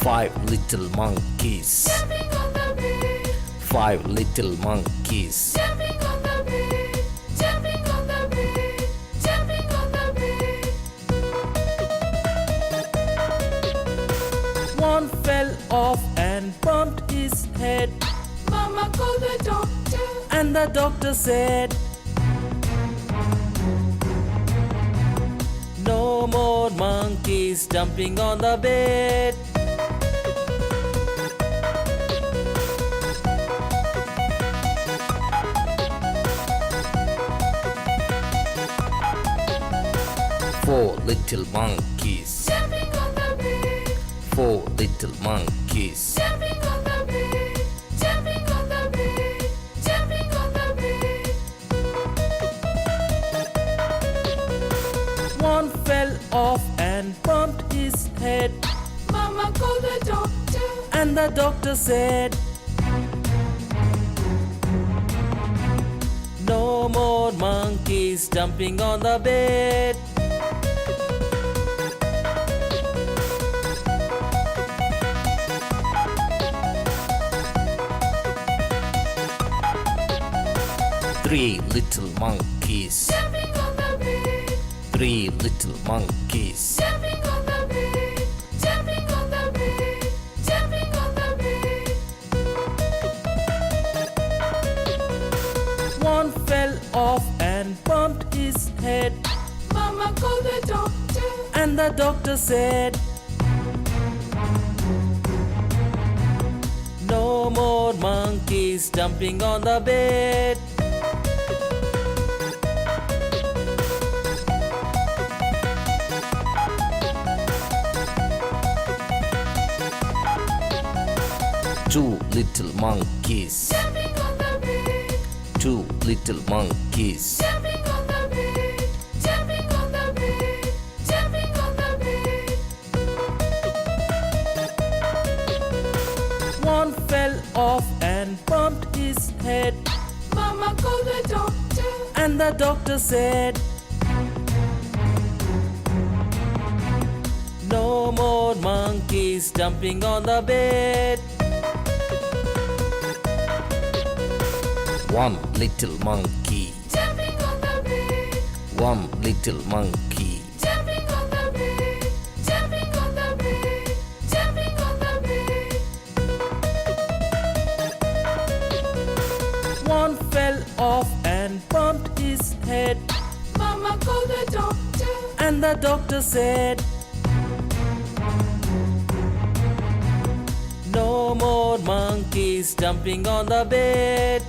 Five little monkeys. Jumping on the bed. Five little monkeys. Jumping on the bed. Jumping on the bed. Jumping on the bed. One fell off and bumped his head, Mama called the doctor. and the doctor said, no more monkeys jumping on the bed. Four little monkeys. Jumping on the bed. Four little monkeys. Jumping on the bed. Jumping on the bed. Jumping on the bed. One fell off and bumped his head, Mama called the doctor. and the doctor said, no more monkeys jumping on the bed. Three little monkeys. Jumping on the bed. Three little monkeys. Jumping on the bed. Jumping on the bed. Jumping on the bed. One fell off and bumped his head, Mama called the doctor. and the doctor said, no more monkeys jumping on the bed. Two little monkeys. Jumping on the bed. Two little monkeys. Jumping on the bed. Jumping on the bed. Jumping on the bed. One fell off and bumped his head, Mama called the doctor. and the doctor said, no more monkeys jumping on the bed. One little monkey. Jumping on the bed. One little monkey. Jumping on the bed. Jumping on the bed. Jumping on the bed. One fell off and bumped his head, Mama called the doctor. and the doctor said, no more monkeys jumping on the bed.